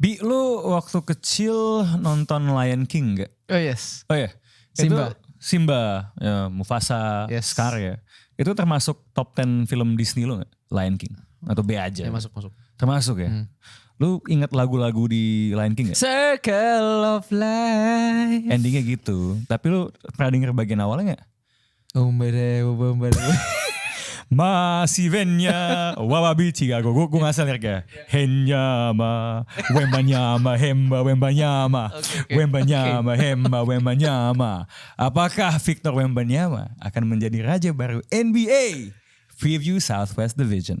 Lu waktu kecil nonton Lion King gak? Oh yes. Oh ya, Simba, ya, Mufasa, Yes. Scar ya. Itu termasuk top 10 film Disney lo gak? Lion King? Atau B aja? Ya masuk. Termasuk ya? Lu inget lagu-lagu di Lion King gak? Circle of Life. Endingnya gitu. Tapi lu pernah denger bagian awalnya gak? Umbere. Masih venya wawabichi gago. Gue ngasal liriknya. Henyama, wembanyama, hemba, wembanyama. Wembanyama, hemba, wembanyama. Apakah Victor Wembanyama akan menjadi raja baru NBA? Preview Southwest Division.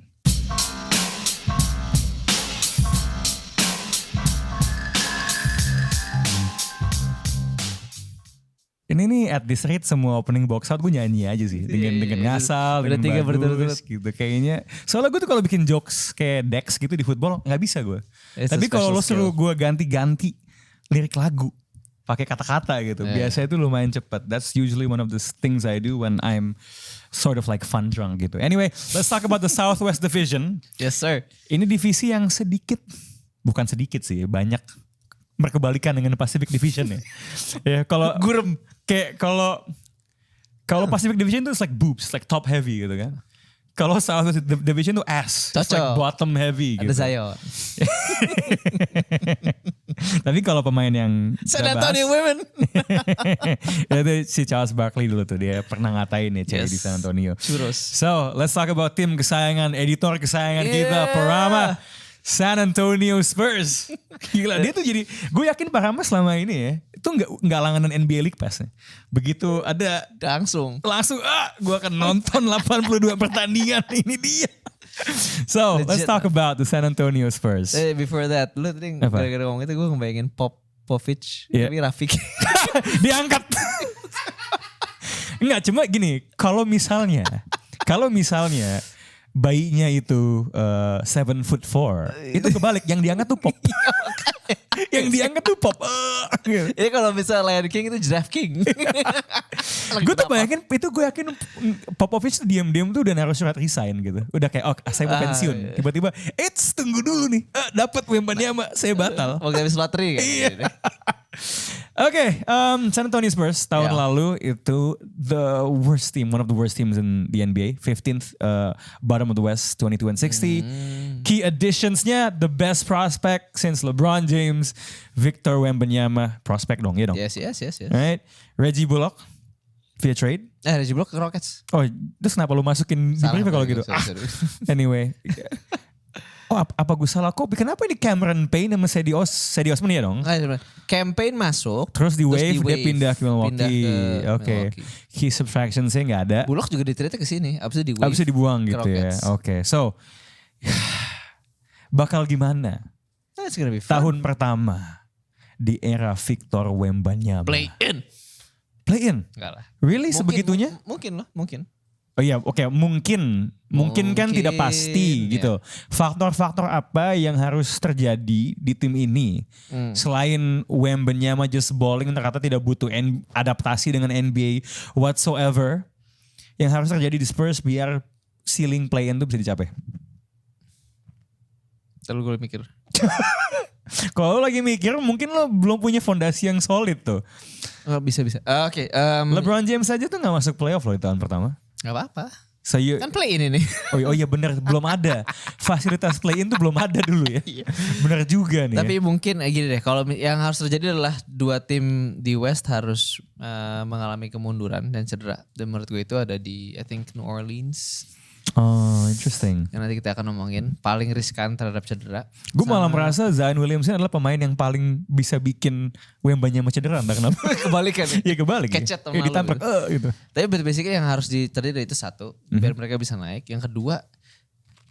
Ini nih at this rate semua opening box out gue nyanyi aja sih. Dengan ngasal, Udah dengan 3 bagus berturut-turut. gitu. Kayaknya, soalnya gue tuh kalau bikin jokes kayak Dex gitu di football gak bisa gue. It's a Tapi kalau special lo suruh skill. gue ganti-ganti lirik lagu pakai kata-kata gitu. Biasanya itu lumayan cepet. That's usually one of the things I do when I'm sort of like fun drunk gitu. Anyway, let's talk about the Southwest Division. Yes sir. Ini divisi yang bukan sedikit sih, banyak berkebalikan dengan Pacific Division ya. Ya kalau kayak kalau Pacific Division tuh like boobs, like top heavy gitu kan. Kalau Southwest Division tuh ass, it's like Cocok. bottom heavy gitu. Ada Zion. Tapi kalau pemain yang San kita bahas, Antonio Women. itu si Charles Barkley dulu tuh, dia pernah ngatain ya cewek Yes. di San Antonio. Churros. So, let's talk about tim kesayangan, editor kesayangan kita, Yeah. Parama, San Antonio Spurs. Gila, dia tuh jadi, gue yakin Parama selama ini ya, itu nggak langganan NBA League Pass. Begitu ada Langsung. gue akan nonton 82 pertandingan, ini dia. So, let's Legit. talk about the San Antonio Spurs. Before that, lu tadi Apa? gara-gara ngomong itu gue ngebayangin Popovich. Iya. Tapi Rafik. Diangkat. Enggak, cuma gini, kalau misalnya bayinya itu 7'4", itu kebalik, yang diangkat tuh Pop. Yang diangkat tuh Pop. Ini kalau misalnya Lion King itu Giraffe King. Gue tuh bayangin itu, gue yakin Popovich tuh diam-diam tuh udah naruh surat resign gitu. Udah kayak, saya mau pensiun. Iya. Tiba-tiba, tunggu dulu nih. Dapat Wembanyama, saya batal. Mau habis lottery kan. Iya. Oke, San Antonio Spurs tahun Yeah. lalu itu the worst team, one of the worst teams in the NBA, 15th bottom of the West, 22 and 60. Key additions-nya the best prospect since LeBron James, Victor Wembanyama, prospect dong, ya dong. Yes. Right? Reggie Bullock via trade. Reggie Bullock ke Rockets. Oh, terus kenapa lu masukin di Salah brief kalau gue, gitu? sorry. Anyway. Apa gue salah? Kenapa ini Cameron Payne sama Sadie Osman ya dong? Campaign masuk. Terus di terus wave dia pindah ke Milwaukee. Pindah ke Oke. Milwaukee. Key subtraction saya nggak ada. Bullock juga di-trade ke sini. Abis itu di wave. Abis itu dibuang ke gitu ya. Rockets. Oke. So bakal gimana That's gonna be fun. tahun pertama di era Victor Wembanyama? Play in. Play in. Enggak lah. Really sebegitunya? Mungkin. Oh iya, oke, mungkin kan tidak pasti Mungkin, gitu. Faktor-faktor apa yang harus terjadi di tim ini selain Wembanyama just balling, ternyata tidak butuh adaptasi dengan NBA whatsoever, yang harus terjadi di Spurs biar ceiling play-in itu bisa dicapai? Terlalu gue mikir. Kalau lo lagi mikir, mungkin lo belum punya fondasi yang solid tuh. Bisa. Oke. LeBron James aja tuh gak masuk playoff loh di tahun pertama. Gak apa-apa. So Kan play in ini. Oh iya bener, belum ada. Fasilitas play-in tuh belum ada dulu ya. Bener juga nih. Tapi mungkin gini deh. Kalau yang harus terjadi adalah dua tim di West harus mengalami kemunduran dan cedera. Dan menurut gue itu ada di I think New Orleans. Oh, interesting. Yang nanti kita akan ngomongin paling riskan terhadap cedera. Gue malah merasa Zion Williamson adalah pemain yang paling bisa bikin Wembanyama cedera. Entah kenapa. Kebalikan. Ya kebalik. Kecet ya. Ditamprak. Gitu. Tapi basically yang harus terjadi itu satu, biar mereka bisa naik. Yang kedua,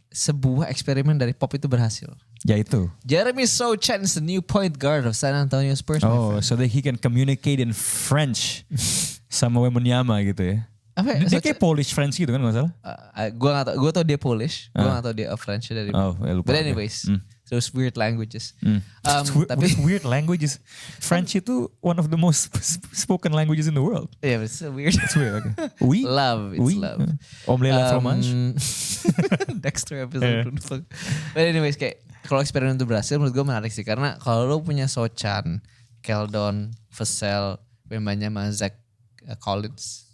sebuah eksperimen dari Pop itu berhasil. Ya itu. Jeremy Sochan is the new point guard of San Antonio Spurs. my Oh, friend. so that he can communicate in French sama Wembanyama gitu ya. Apa ya? Dia kayak Polish French gitu kan gak salah? Gue gak tau dia Polish, gue gak tau dia French dari. Oh, ya lupa. But anyways, those weird languages. Tapi weird languages. French itu one of the most spoken languages in the world. Yeah, but it's so weird. It's weird. Okay. Oui. Love, it's love. Omelette la fromage. Dexter episode. But anyways, kayak kalau eksperimen itu berhasil, menurut gue menarik sih. Karena kalau lo punya Sochan, Keldon, Vassell, Wembanyama, Zach Collins,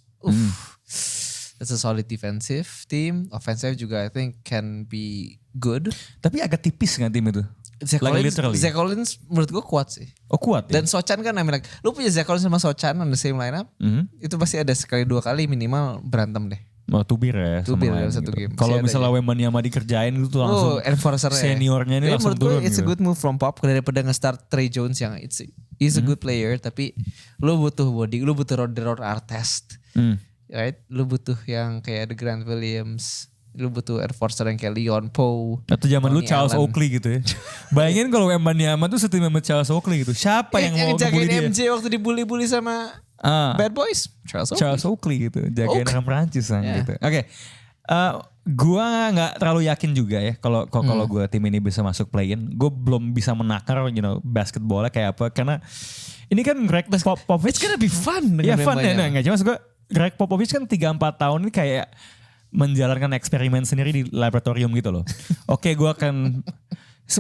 that's a solid defensive team. Offensive juga I think can be good. Tapi agak tipis nggak tim itu? Zach Collins menurut gue kuat sih. Oh kuat ya? Dan Sochan kan lu punya Zach Collins sama Sochan on the same lineup, itu pasti ada sekali 2 kali minimal berantem deh. Oh, tubir ya. Tubir dalam satu game. Kalau misalnya Wembanyama dikerjain itu tuh langsung enforcer seniornya ini langsung turun. It's a good move from Pop daripada nge-start Trey Jones yang he's a good player tapi lu butuh body, lu butuh Rod Artest. Right? Lu butuh yang kayak The Grant Williams, lu butuh enforcer yang kayak Leon Powe. Atau zaman lu Charles Oakley gitu ya. Bayangin kalau Wembanyama tuh setim sama Charles Oakley gitu. Siapa yang mau ngebully dia? Yang jagain MJ waktu dibully-bully sama Bad Boys, Charles Oakley gitu, jagain orang Perancis gitu. Oke. Gua nggak terlalu yakin juga ya kalau gue tim ini bisa masuk play-in. Gue belum bisa menakar basketballnya kayak apa karena ini kan Greg Popovich. It's gonna be fun. Ya fun ya, nggak cuma gue Greg Popovich kan 3-4 tahun ini kayak menjalankan eksperimen sendiri di laboratorium gitu loh. Oke, gue akan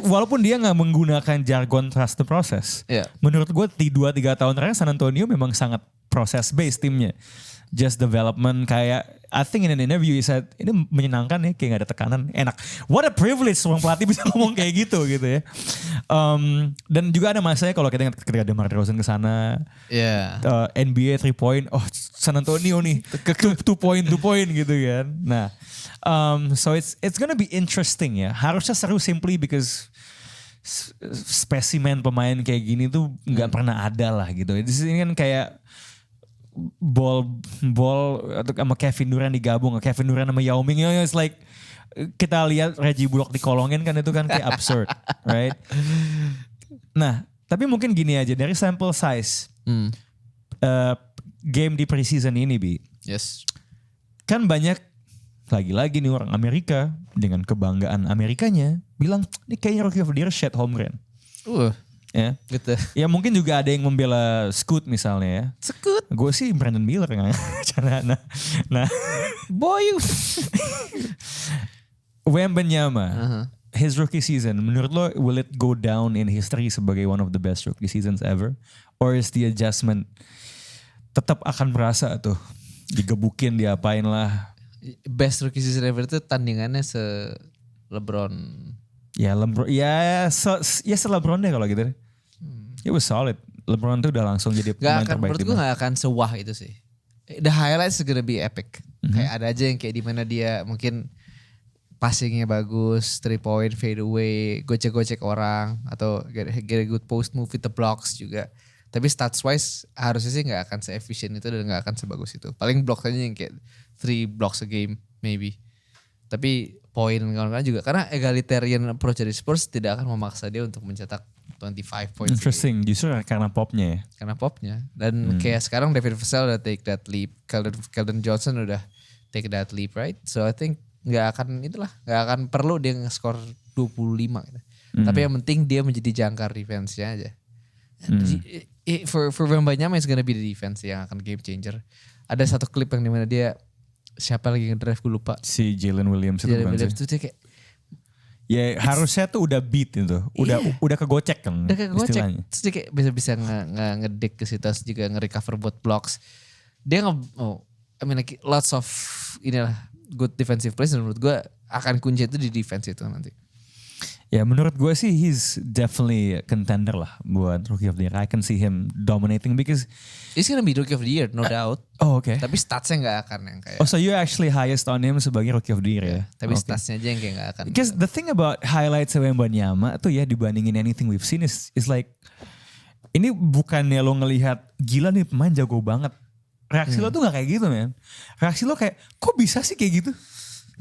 walaupun dia nggak menggunakan jargon trust the process, menurut gue di 2-3 tahun terakhir San Antonio memang sangat process based timnya, just development. Kayak I think in an interview he said ini menyenangkan ya, kayak gak ada tekanan, enak. What a privilege seorang pelatih bisa ngomong kayak gitu ya. Dan juga ada masanya kalau kita ketika DeMar DeRozan kesana, NBA 3 point, San Antonio nih 2 point gitu kan. Nah, so it's gonna be interesting ya. Harusnya seru simply because spesimen pemain kayak gini tuh nggak pernah ada lah gitu. Di sini kan kayak ball sama Kevin Durant digabung, Kevin Durant sama Yao Ming, it's like kita lihat Reggie Bullock dikolongin kan, itu kan kayak absurd, right? Nah, tapi mungkin gini aja dari sample size game di preseason ini, Bi. Yes. Kan banyak lagi-lagi nih orang Amerika dengan kebanggaan Amerikanya bilang ini kayaknya Rookie of the Year Chet Holmgren. Ya, gitu. Ya mungkin juga ada yang membela Scoot misalnya ya. Scoot. Gue sih Brandon Miller kan. Nah, boy. Wembanyama, his rookie season, menurut lo will it go down in history sebagai one of the best rookie seasons ever, or is the adjustment tetap akan berasa tuh digebukin, diapain lah? Best rookie season ever itu tandingannya LeBron. Ya LeBron, ya LeBron deh kalau gitu deh. It was solid. LeBron tuh udah langsung jadi pemain terbaik. Menurut gue gak akan sewah itu sih. The highlights is gonna be epic. Kayak ada aja yang kayak dimana dia mungkin passingnya bagus, 3 point, fade away, gocek-gocek orang, atau get a good post move with the blocks juga. Tapi stats wise harusnya sih gak akan se-efficient itu dan gak akan sebagus itu. Paling blok aja yang kayak 3 blocks a game maybe. Tapi poin kawan-kawan juga. Karena egalitarian approach dari Spurs tidak akan memaksa dia untuk mencetak 25 points. Interesting, justru karena popnya ya. Karena popnya. Dan kayak sekarang David Vassell udah take that leap. Keldon Johnson udah take that leap, right? So I think gak akan perlu dia nge-score 25 gitu. Tapi yang penting dia menjadi jangkar defense-nya aja. For Wembanyama it's gonna be the defense yang akan game changer. Ada satu klip yang dimana dia, siapa lagi ngedrive gue lupa. Si Jalen Williams itu Jalen Williams itu dia kayak, ya harusnya tuh udah beat itu, udah kegocek kan. Udah kegocek, terus dia kayak bisa ngedik ke situ, juga nge-recover buat blocks. Dia like lots of inilah good defensive plays, dan menurut gue akan kunci itu di defense itu nanti. Ya menurut gue sih he's definitely a contender lah buat Rookie of the Year. I can see him dominating because he's gonna be Rookie of the Year, no doubt. Oh oke. Tapi statsnya gak akan yang kayak. Oh so you actually highest on him sebagai Rookie of the Year ya? Tapi statsnya aja yang kayak gak akan. Because the thing about highlights Wembanyama tuh ya dibandingin anything we've seen is like ini bukannya lo ngelihat gila nih pemain jago banget. Reaksi lo tuh gak kayak gitu men. Reaksi lo kayak kok bisa sih kayak gitu?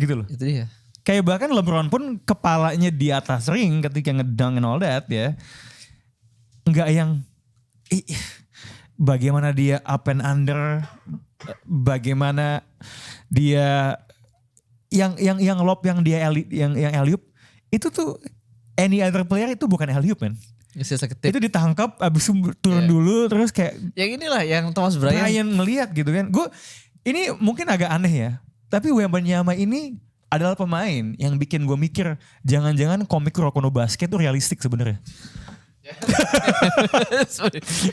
Gitu loh. Itu dia. Kayak bahkan LeBron pun kepalanya di atas ring ketika ngedunk and all that ya. Enggak yang bagaimana dia up and under, bagaimana dia yang lob yang dia yang alley-oop itu tuh any other player itu bukan alley-oop man. Itu ditangkap abis turun dulu terus kayak. Yang inilah yang Thomas Bryant ngelihat gitu kan. Ini mungkin agak aneh ya. Tapi Wembanyama ini adalah pemain yang bikin gue mikir jangan-jangan komik Kuroko no Basket tuh realistik sebenarnya.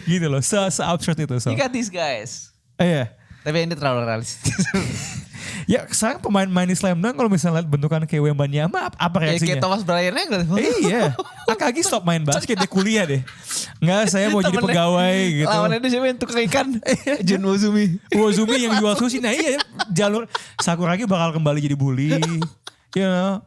Gitu loh, se-absurd itu. You got these guys. Iya. Tapi ini terlalu realistis. Ya sekarang pemain-pemain di Slam Dunk kalau misalnya lihat bentukan kayak Wembanyama apa reaksinya? Kayak Thomas Bryant aja. Iya. Akagi stop main basket, dia kuliah deh. Enggak, saya mau jadi pegawai gitu. Lawannya dia siapa yang tukang ikan? Jun Wozumi. Wozumi yang jual sushi. Nah iya, jalur Sakuragi bakal kembali jadi bully. You know,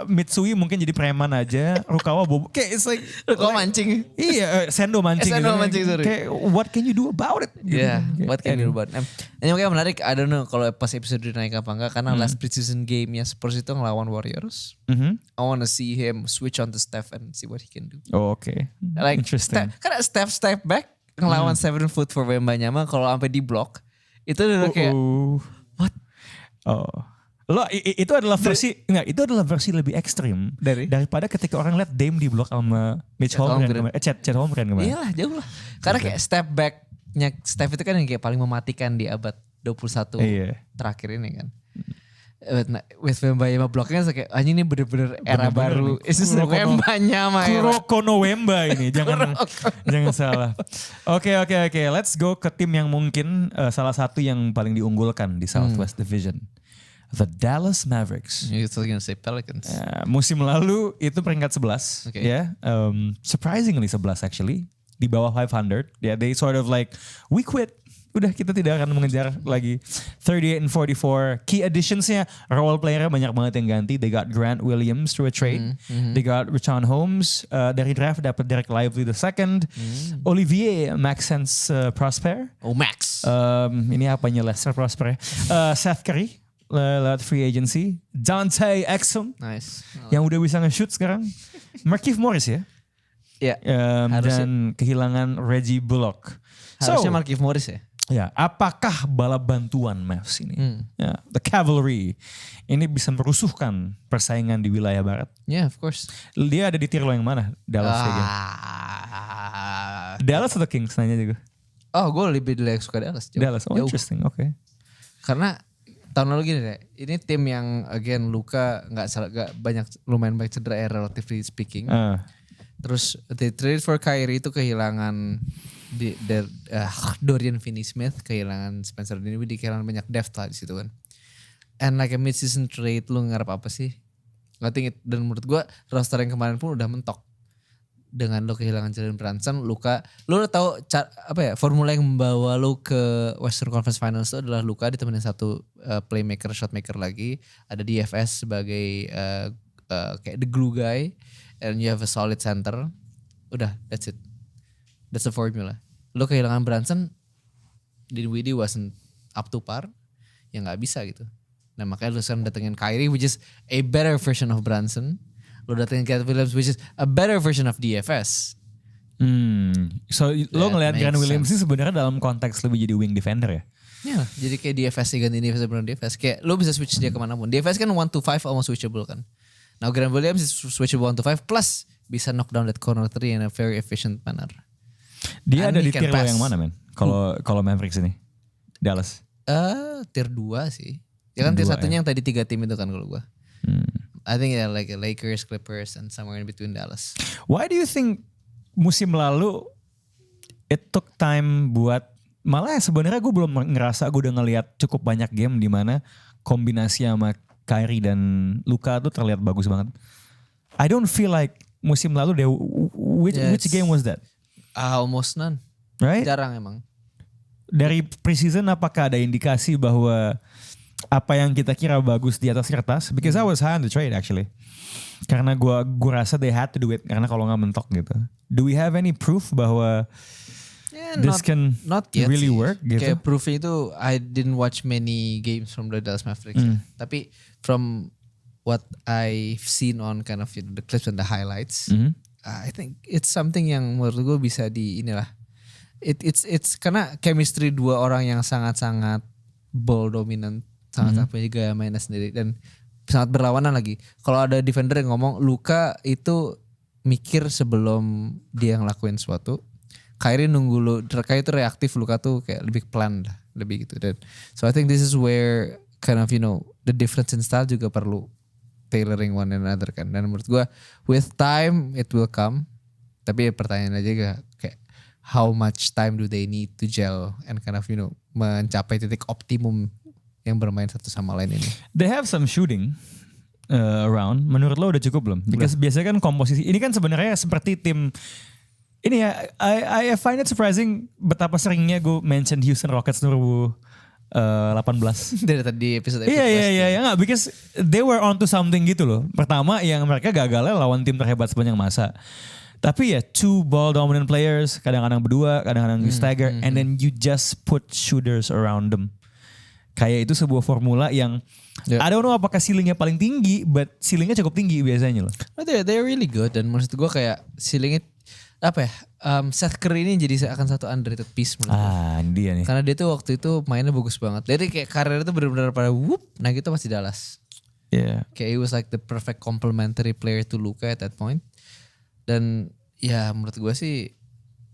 Mitsui mungkin jadi preman aja. Rukawa bobo. Kayak it's like Rukawa mancing. Iya, Sendo mancing. Sendo mancing, sorry. Kayak what can you do about it? Yeah, what can you do about it? Ini makanya menarik, I don't know kalau pas episode naik apa enggak. Karena last preseason game-nya Spurs itu ngelawan Warriors. I wanna see him switch on to Steph and see what he can do. Oh, okay. Like, interesting. Karena Steph step back ngelawan 7 foot for Wembanyama kalau sampai di block. Itu udah kayak what? Oh. Itu adalah versi lebih ekstrim daripada ketika orang lihat Dame di blok sama Mitch Holmgren Chet Holmgren kemarin. Iyalah jauh lah. Karena kayak step back-nya Steph itu kan yang kayak paling mematikan di abad 21 terakhir ini kan. With Wembanyama bloknya kayak ini bener-bener era baru. Itu Wembanyama era. Kuroko no Wemba ini, jangan salah. Oke. Let's go ke tim yang mungkin salah satu yang paling diunggulkan di Southwest Division. The Dallas Mavericks. You're still gonna say Pelicans. Musim lalu itu peringkat 11. Okay. Ya, surprisingly 11 actually. Di bawah 500. They sort of like, we quit. Udah kita tidak akan mengejar lagi. 38 and 44. Key additionsnya, role player banyak banget yang ganti. They got Grant Williams through a trade. They got Richaun Holmes. Dari draft dapat Derek Lively II. Olivier Maxence Prosper. Oh, Max. Ini apanya Lester Prosper ya. Seth Curry. Lewat free agency. Dante Exum. Nice. Yang udah bisa nge-shoot sekarang. Markieff Morris ya. Iya. Dan kehilangan Reggie Bullock. Harusnya Markieff Morris ya. Ya, apakah bala bantuan Mavs ini? Ya, the Cavalry. Ini bisa merusuhkan persaingan di wilayah barat. Yeah, of course. Dia ada di tier lo yang mana? Dallas ya. Dallas atau Kings nanya juga. Oh, gue lebih suka Dallas. Dallas, interesting. Oke. Karena tahun lalu gini deh, ini tim yang again Luka lumayan banyak cedera ya relatively speaking. Terus they trade for Kyrie itu kehilangan Dorian Finney-Smith, kehilangan Spencer Dinwiddie, kehilangan banyak depth lah di situ kan. And like a mid-season trade, lu ngarep apa sih? Dan menurut gue roster yang kemarin pun udah mentok. Dengan lo kehilangan Jalen Brunson, Luka, lo udah tahu formula yang membawa lo ke Western Conference Finals itu adalah Luka ditemenin satu playmaker, shotmaker lagi, ada DFS sebagai kayak the glue guy, and you have a solid center, udah that's it, that's the formula. Lo kehilangan Brunson, Dinwiddie wasn't up to par, ya nggak bisa gitu. Nah makanya lo sekarang datengin Kyrie, which is a better version of Brunson. Lo datengin Grant Williams, which is a better version of DFS. So lo ngelihat Grant Williams sih sebenarnya dalam konteks lebih jadi wing defender ya? Ya, jadi kayak DFS sih ganti DFS benar DFS. Kayak lo bisa switch dia kemanapun. DFS kan 1-5 almost switchable kan. Now Grant Williams is switchable 1-5 plus bisa knock down that corner 3 in a very efficient manner. Dia ada di tier lo yang mana men? Kalau Mavericks ini? Dallas? Tier 2 sih. Ya kan tier 1-nya yang tadi 3 tim itu kan kalau gue. I think like Lakers, Clippers, and somewhere in between Dallas. Why do you think musim lalu it took time buat, malah sebenarnya gue belum ngerasa gue udah ngelihat cukup banyak game di mana kombinasi sama Kyrie dan Luka tuh terlihat bagus banget. I don't feel like musim lalu which game was that? Almost none. Right? Jarang emang. Dari preseason apakah ada indikasi bahwa apa yang kita kira bagus di atas kertas, because I was high on the trade actually, karena gue rasa they had to do it, karena kalau nggak mentok gitu. Do we have any proof bahwa this can really work gitu? Kayak proofnya itu I didn't watch many games from the Dallas Mavericks, tapi from what I've seen on kind of the clips and the highlights, I think it's something yang menurut gue bisa di inilah. It's karena chemistry dua orang yang sangat-sangat ball dominant, sangat-sangat punya gaya mainnya sendiri, dan sangat berlawanan lagi. Kalau ada defender yang ngomong Luka itu mikir sebelum dia ngelakuin sesuatu. Kyrie nunggu lu, Kyrie itu reaktif, Luka tuh kayak lebih plan lah, lebih gitu. Dan so I think this is where kind of the difference in style juga perlu tailoring one another kan. Dan menurut gue with time it will come. Tapi pertanyaan aja gak kayak how much time do they need to gel and kind of mencapai titik optimum yang bermain satu sama lain ini. They have some shooting around. Menurut lo udah cukup belum? Because biasanya kan komposisi ini kan sebenarnya seperti tim ini ya. I find it surprising betapa seringnya gue mention Houston Rockets 2018. Dari tadi episode Iya nggak, because they were onto something gitu loh. Pertama yang mereka gagalnya lawan tim terhebat sepanjang masa. Tapi ya 2 ball dominant players, kadang-kadang berdua, kadang-kadang you stagger, and then you just put shooters around them. Kayak itu sebuah formula yang I don't know apakah ceilingnya paling tinggi, but ceilingnya cukup tinggi biasanya loh. They're really good, dan maksud gue kayak ceilingnya apa ya? Seth Curry ini jadi akan satu underrated piece menurut gue. Dia nih. Karena dia tuh waktu itu mainnya bagus banget. Jadi kayak karirnya tuh benar-benar pada whoop, nah gitu masih Dallas. Yeah. Kayak he was like the perfect complementary player to Luka at that point. Dan ya menurut gue sih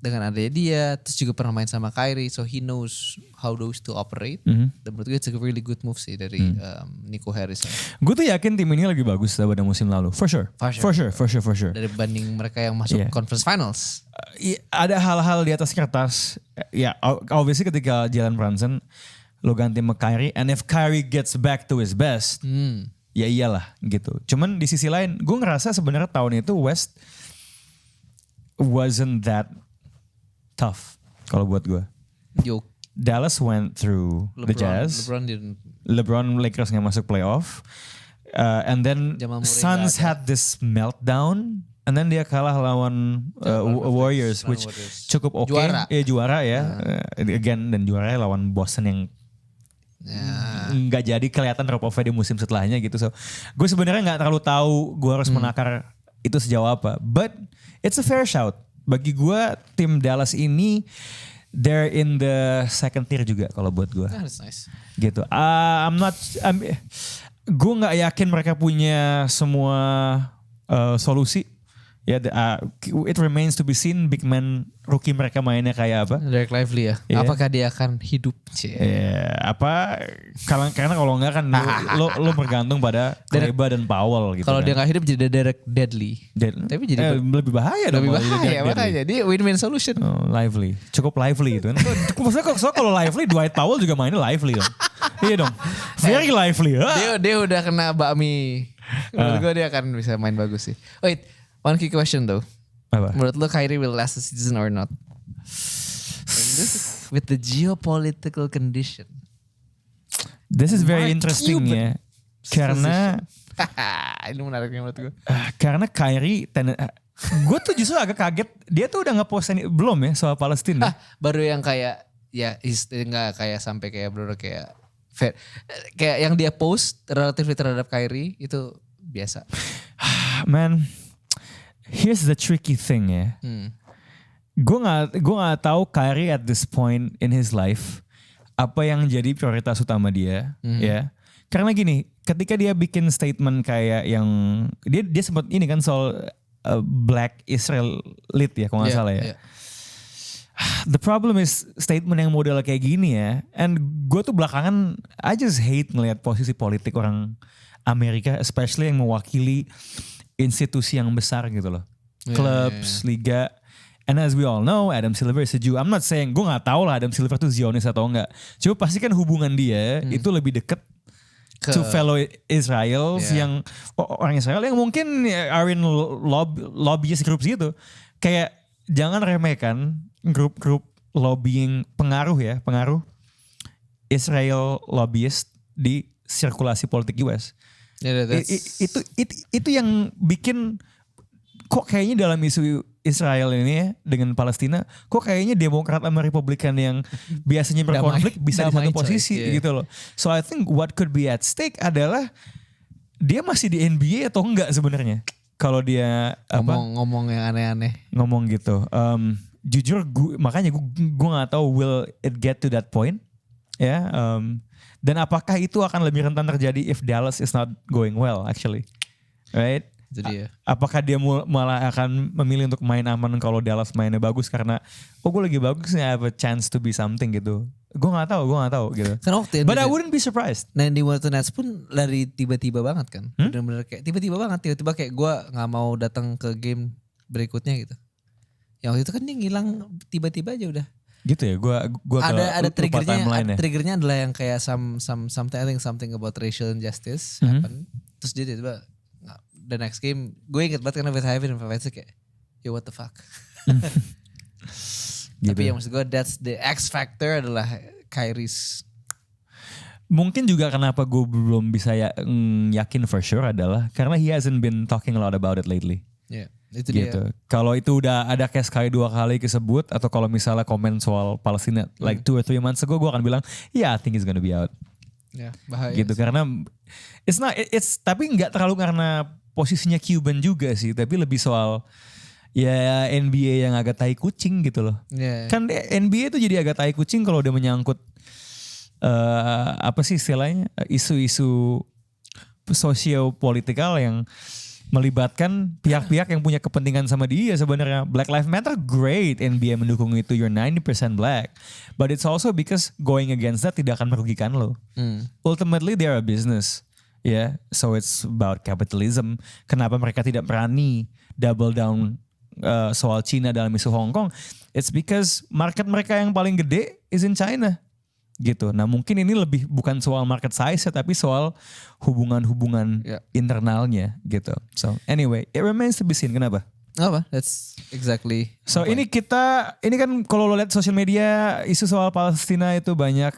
dengan adanya dia, terus juga pernah main sama Kyrie, so he knows how those two operate. Dan menurut gue it's a really good move sih dari Nico Harris. Gue tuh yakin tim ini lebih bagus daripada musim lalu, for sure. Dari banding mereka yang masuk conference finals. Ada hal-hal di atas kertas, ya obviously ketika Jalen Brunson lo ganti sama Kyrie, and if Kyrie gets back to his best, ya iyalah gitu. Cuman di sisi lain, gue ngerasa sebenarnya tahun itu West wasn't that tough kalau buat gue. Dallas went through the Jazz. LeBron Lakers nggak masuk playoff. And then Suns had this meltdown. And then dia kalah lawan Warriors, which cukup oke. Juara ya. Again, dan juaranya lawan Boston yang nggak jadi kelihatan drop off di musim setelahnya gitu. So gue sebenarnya nggak terlalu tahu gue harus menakar itu sejauh apa. But it's a fair shout. Bagi gue tim Dallas ini they're in the second tier juga kalau buat gue. That's nice. Gitu. Gue nggak yakin mereka punya semua solusi. Ya, it remains to be seen big man rookie mereka mainnya kayak apa. Derek Lively ya. Yeah. Apakah dia akan hidup? Karena kalau enggak kan lo bergantung pada Kleba dan Powell gitu. Kalau kan. dia nggak hidup jadi Derek Deadly. Tapi jadi lebih bahaya dong. Lebih bahaya makanya. Dia win-win solution. Lively. Cukup lively itu kan. Maksudnya kalau lively Dwight Powell juga mainnya lively dong. Iya dong. Very lively. Dia udah kena bakmi. Menurut gue dia akan bisa main bagus sih. Wait. One key question though. Apa? Menurut lo Kyrie will last the season or not? With the geopolitical condition. This is very interesting ya. Karena ini menariknya menurut gue. Karena Kyrie gue tuh justru agak kaget. Dia tuh udah ngepost belum ya soal Palestina. Baru yang kayak ya nggak kayak sampai kayak bener kayak yang dia post relatif terhadap Kyrie itu biasa. Man. Here's the tricky thing ya. Gue nggak tahu Kyrie at this point in his life apa yang jadi prioritas utama dia, ya. Karena gini, ketika dia bikin statement kayak yang dia sempat ini kan soal Black Israelite ya, kalau nggak salah ya. The problem is statement yang model kayak gini ya, and gue tuh belakangan I just hate ngelihat posisi politik orang Amerika, especially yang mewakili institusi yang besar gitu loh. Clubs, liga. And as we all know, Adam Silver is a Jew. I'm not saying, gue gak tahu lah Adam Silver tuh Zionis atau enggak. Cuma pasti kan hubungan dia itu lebih deket to fellow Israels yang orang Israel yang mungkin are in lobbyist groups gitu. Kayak jangan remehkan grup-grup lobbying pengaruh Israel lobbyist di sirkulasi politik US. Itu yang bikin kok kayaknya dalam isu Israel ini ya dengan Palestina kok kayaknya Demokrat sama Republikan yang biasanya berkonflik bisa di satu posisi gitu loh. So I think what could be at stake adalah dia masih di NBA atau enggak sebenarnya kalau dia ngomong yang aneh-aneh ngomong gitu. Jujur makanya gue nggak tahu will it get to that point. Ya, dan apakah itu akan lebih rentan terjadi if Dallas is not going well actually, right? Itu dia. Apakah dia malah akan memilih untuk main aman kalau Dallas mainnya bagus karena gue lagi bagus nih, I have a chance to be something gitu. Gue nggak tahu gitu. Karena waktu But I wouldn't be surprised. Nah di Washington Nets pun lari tiba-tiba banget kan. Bener-bener kayak tiba-tiba banget. Tiba-tiba kayak gue gak mau datang ke game berikutnya gitu. Yang waktu itu kan dia ngilang tiba-tiba aja udah. Gitu ya, gue ada triggernya. timeline-nya. Triggernya adalah yang kayak something I think something about racial injustice happen. Terus dia tiba-tiba the next game gue inget banget karena with Ivan dan Pavlovich kayak yo what the fuck. Gitu. Tapi yang maksud gue that's the X factor adalah Kyrie's. Mungkin juga kenapa gue belum bisa yakin for sure adalah karena he hasn't been talking a lot about it lately. Ya, itu Gitu. dia. Kalau itu udah ada kayak sekali 2 kali kesebut atau kalau misalnya komen soal Palestina like 2 or 3 months ago gue akan bilang yeah I think he's gonna be out. Ya, bahaya. Gitu karena it's tapi nggak terlalu karena posisinya Cuban juga sih, tapi lebih soal ya NBA yang agak tai kucing gitu loh. Yeah. Kan NBA itu jadi agak tai kucing kalau udah menyangkut apa sih istilahnya isu-isu sosiopolitikal yang melibatkan pihak-pihak yang punya kepentingan sama dia sebenarnya. Black Lives Matter great, NBA mendukung itu, you're 90% black, but it's also because going against that tidak akan merugikan lo. Ultimately they're a business. Yeah, so it's about capitalism. Kenapa mereka tidak berani double down soal Cina dalam isu Hong Kong? It's because market mereka yang paling gede is in China. Gitu. Nah mungkin ini lebih bukan soal market size tapi soal hubungan-hubungan internalnya gitu. So anyway, it remains to be seen. Kenapa? Apa? That's exactly. So ini kan kalau lo lihat sosial media isu soal Palestina itu banyak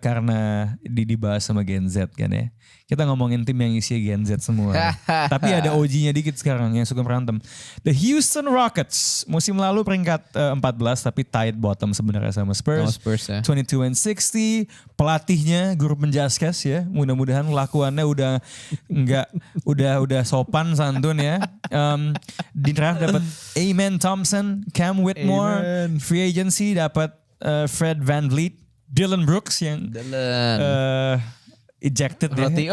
karena dibahas sama Gen Z kan ya. Kita ngomongin tim yang isi Gen Z semua. Tapi ada OG-nya dikit sekarang yang suka berantem. The Houston Rockets musim lalu peringkat 14 tapi tied bottom sebenarnya sama Spurs. Spurs ya. 22-60. Pelatihnya guru penjaskes ya. Mudah-mudahan lakuannya udah sopan santun ya. Di draft dapat Amen Thompson, Cam Whitmore, free agency dapat Fred VanVleet, Dylan Brooks yang ejected deh.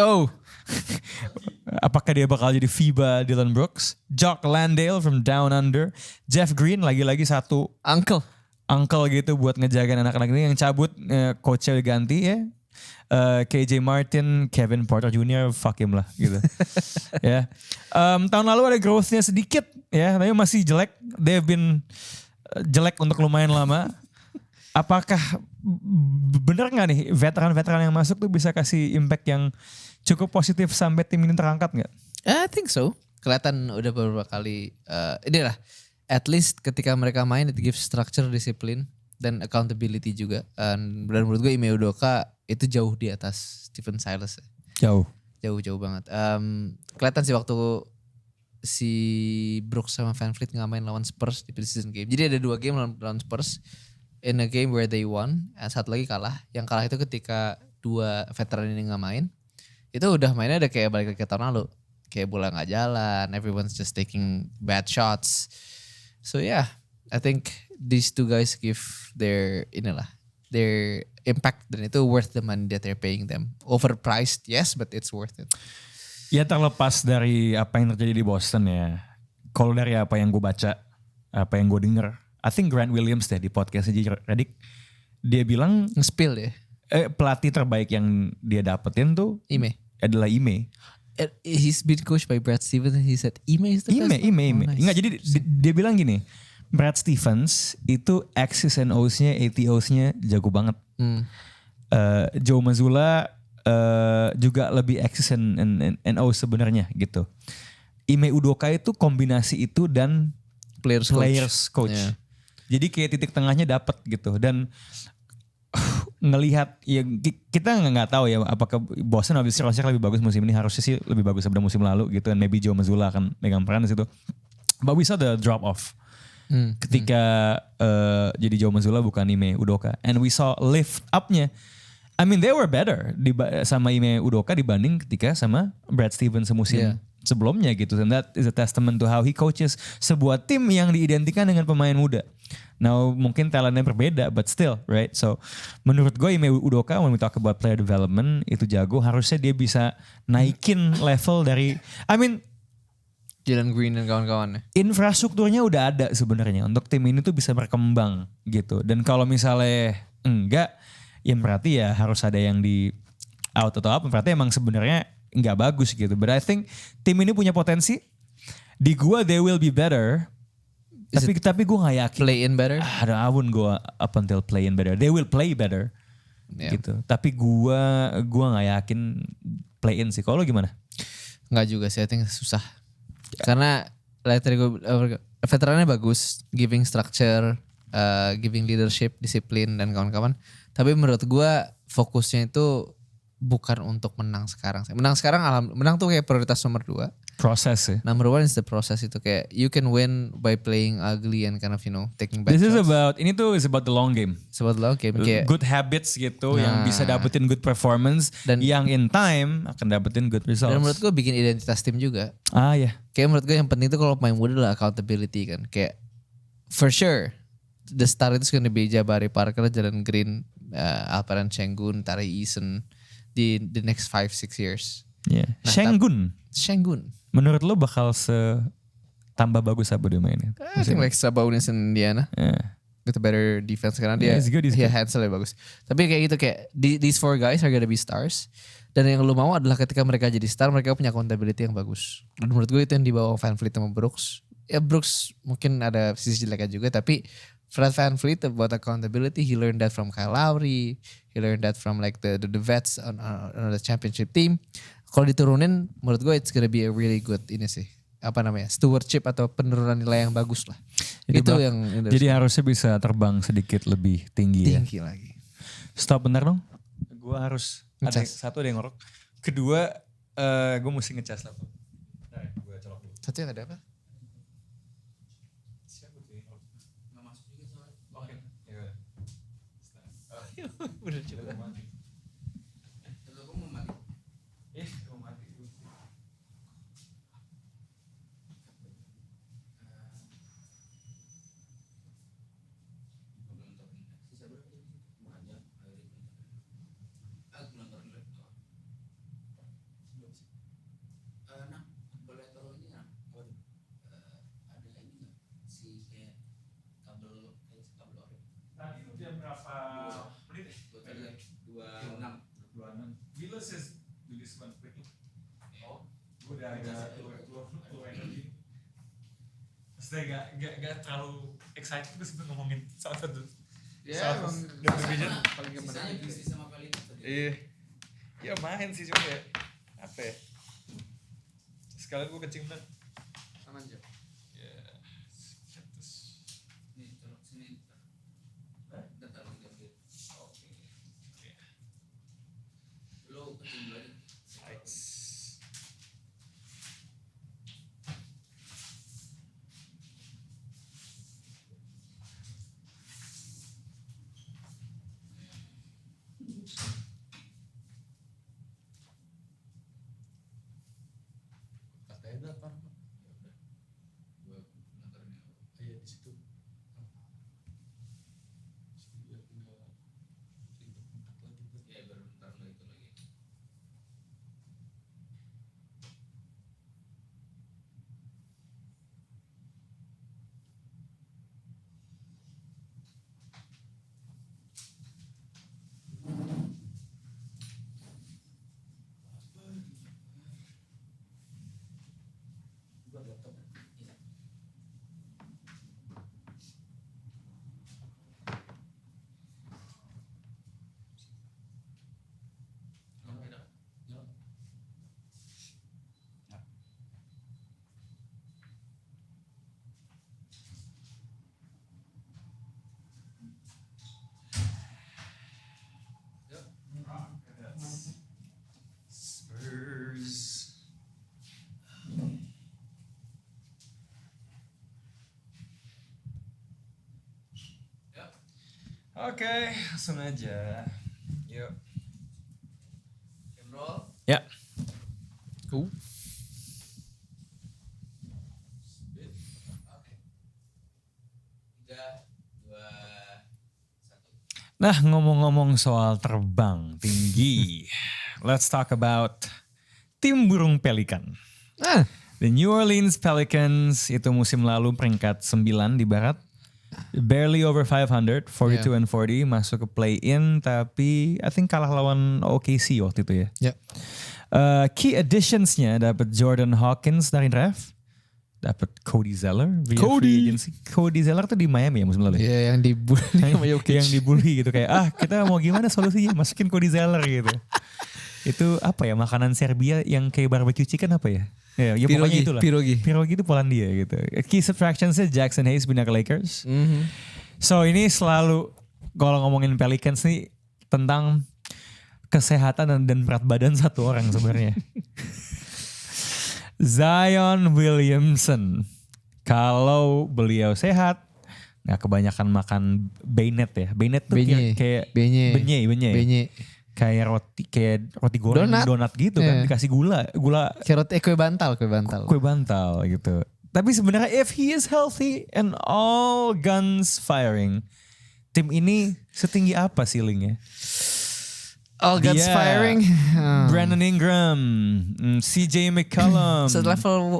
Apakah dia bakal jadi FIBA Dylan Brooks? Jock Landale from Down Under, Jeff Green lagi-lagi satu uncle gitu buat ngejagain anak-anak ini yang cabut, coachnya diganti ya. KJ Martin, Kevin Porter Jr. fuck him lah gitu. Ya. Tahun lalu ada growth-nya sedikit ya, tapi masih jelek. They've been jelek untuk lumayan lama. Apakah bener nggak nih veteran-veteran yang masuk tuh bisa kasih impact yang cukup positif sampai tim ini terangkat nggak? I think so. Kelihatan udah beberapa kali. Inilah, at least ketika mereka main it gives structure, disiplin, dan accountability juga. Dan menurut gue Ime Udoka itu jauh di atas Stephen Silas. Jauh banget. Kelihatan sih waktu si Brooks sama VanVleet nggak main lawan Spurs di preseason game. Jadi ada 2 game lawan Spurs. In a game where they won, satu lagi kalah. Yang kalah itu ketika 2 veteran ini nggak main. Itu udah mainnya udah kayak balik ke tahun lalu. Kayak bola nggak jalan, everyone's just taking bad shots. So yeah, I think these 2 guys give their impact, dan itu worth the money that they're paying them. Overpriced, yes, but it's worth it. Ya terlepas dari apa yang terjadi di Boston ya. Kalau dari apa yang gue baca, apa yang gue denger, I think Grant Williams deh di podcastnya J. Redick, dia bilang Nge-spill ya. Pelatih terbaik yang dia dapetin tuh Ime adalah Ime. He's been coached by Brad Stevens and he said Ime is the best. Ime. Nice. Enggak, jadi dia bilang gini, Brad Stevens itu X's and O's-nya, ATOs-nya jago banget. Joe Mazzulla juga lebih X's and O's sebenarnya gitu. Ime Udoka itu kombinasi itu dan players coach. Yeah. Jadi kayak titik tengahnya dapet gitu, dan ngelihat ya kita nggak tahu ya apakah Boston habis roster lebih bagus musim ini, harusnya sih lebih bagus daripada musim lalu gitu, dan maybe Joe Mazzulla akan megang peran di situ. But we saw the drop off ketika jadi Joe Mazzulla bukan Ime Udoka, and we saw lift up-nya. I mean they were better sama Ime Udoka dibanding ketika sama Brad Stevens semusim sebelumnya gitu. And that is a testament to how he coaches sebuah tim yang diidentikan dengan pemain muda. Now mungkin talentnya berbeda, but still, right? So menurut gue Ime Udoka when we talk about player development itu jago, harusnya dia bisa naikin level dari, I mean Jalen Green dan kawan-kawannya. infrastrukturnya udah ada sebenarnya untuk tim ini tuh bisa berkembang gitu. Dan kalau misalnya enggak, ya berarti ya harus ada yang di out atau apa. Berarti emang sebenarnya enggak bagus gitu. But I think tim ini punya potensi. Di gua they will be better. Tapi gue gak yakin. Play in better? I wouldn't go up until play in better. They will play better. Yeah. Gitu. Tapi gua gak yakin play in sih. Kalau gimana? Enggak juga sih, I think susah. Karena like tadi gue veterannya bagus, giving structure, giving leadership, disiplin dan kawan-kawan. Tapi menurut gue fokusnya itu bukan untuk menang sekarang. Menang sekarang menang tuh kayak prioritas nomor 2. Proses sih. Number 1 is the process itu kayak you can win by playing ugly and kind of taking bad This is shots. ini tuh is about the long game. It's about the long game. Kayak, Good habits gitu yang bisa dapetin good performance dan yang in time akan dapetin good results. Dan menurut gue bikin identitas tim juga. Ya. Kayak menurut gue yang penting itu kalau pemain muda adalah accountability kan. Kayak for sure the star itu gonna be Jabari Parker, Jalen Green, Alperen Sengun, Tari Eason di the next 5-6 years. Yeah. Nah, Sengun. Menurut lo bakal tambah bagus apa dia mainnya? I think like Sabonis in Indiana. With a better defense karena dia handsel bagus. Tapi kayak gitu kayak these 4 guys are gonna be stars. Dan yang lu mau adalah ketika mereka jadi star mereka punya accountability yang bagus. Dan menurut gue itu yang dibawa VanVleet sama Brooks. Ya Brooks mungkin ada sisi jeleknya juga tapi Fred VanVleet about accountability, he learned that from Kyle Lowry, he learned that from like the vets on the championship team. Kalau diturunin menurut gue it's gonna be a really good ini sih. Apa namanya? Stewardship atau penurunan nilai yang bagus lah. Jadi harusnya bisa terbang sedikit lebih tinggi ya. Tinggi lagi. Stop bentar dong. Gue harus ngecas. Satu ada yang ngorok. Kedua gue mesti ngecas laptop. Nah, gue colok dulu. Satu yang ada apa? Siapa tuh yang ngorok? Gak masuk juga soalnya. Oke. Ya Bener juga. Gila sih do this one quick. Gue udah agak keluar energi. Maksudnya gak terlalu excited gue sebelum ngomongin salah satu. Ya emang paling sisanya bisnis sama kali itu. Iya. Ya main sih cuma ya. Apa ya? Sekalian gue kencing banget. Aman aja. Ya. Nih colok sini. Udah taruh di oke. Lo kecil lagi. Katanya berapa? Gua nontonin apa? Iya di situ. Ya baru taruh lagi itu lagi. Spurs. Oke, langsung aja. Yuk. Roll. Ya. Nah, ngomong-ngomong soal terbang tinggi, let's talk about tim burung pelikan. The New Orleans Pelicans itu musim lalu peringkat 9 di barat. Barely over 500, 42 and 40, masuk ke play-in tapi I think kalah lawan OKC waktu itu ya. Ya. Key additionsnya dapat Jordan Hawkins dari draft. Dapat Cody Zeller via free agency. Cody Zeller tuh di Miami ya musim lalu. Iya, yang dibully sama Jokic. Yang dibully gitu kayak kita mau gimana solusinya masukin Cody Zeller gitu. Itu apa ya makanan Serbia yang kayak barbecue chicken apa ya? Ya pokoknya itulah. Pierogi itu Polandia gitu. Key subtractionsnya Jackson Hayes pindah ke Lakers. So ini selalu kalau ngomongin Pelicans nih tentang kesehatan dan berat badan satu orang sebenarnya. Zion Williamson. Kalau beliau sehat, nggak kebanyakan makan Bainet ya. Bainet tuh kayak benyek. Kayak roti goreng donat gitu kan dikasih gula kayak roti kue bantal gitu. Tapi sebenarnya if he is healthy and all guns firing, tim ini setinggi apa ceilingnya? All guns firing. Brandon Ingram, CJ McCollum,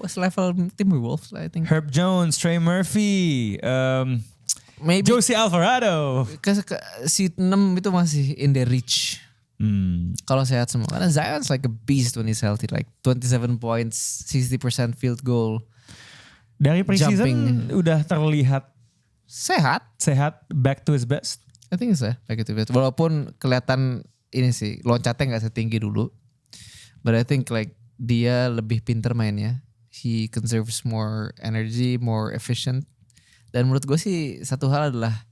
selevel Timberwolves I think. Herb Jones, Trey Murphy, maybe Josie Alvarado. Si 6 itu masih in the reach. Kalau sehat semua. Karena Zion's like a beast when he's healthy. Like 27 points, 60% field goal. Dari preseason udah terlihat sehat, back to his best. I think so, back to his best. Walaupun kelihatan ini sih loncatnya nggak setinggi dulu. But I think like dia lebih pinter mainnya. He conserves more energy, more efficient. Dan menurut gue sih satu hal adalah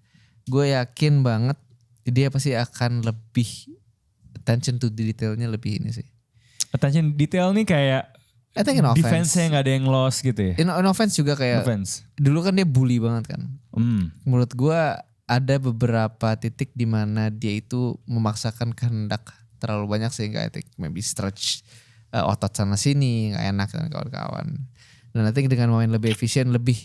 gue yakin banget dia pasti akan lebih attention to detailnya lebih ini sih. Attention detail nih kayak I think in offense. Defense-nya gak ada yang lost gitu ya? In offense juga kayak dulu kan dia bully banget kan. Menurut gue ada beberapa titik di mana dia itu memaksakan kehendak terlalu banyak sehingga I think maybe stretch otot sana sini gak enak dengan kawan-kawan. Dan I think dengan main lebih efisien, lebih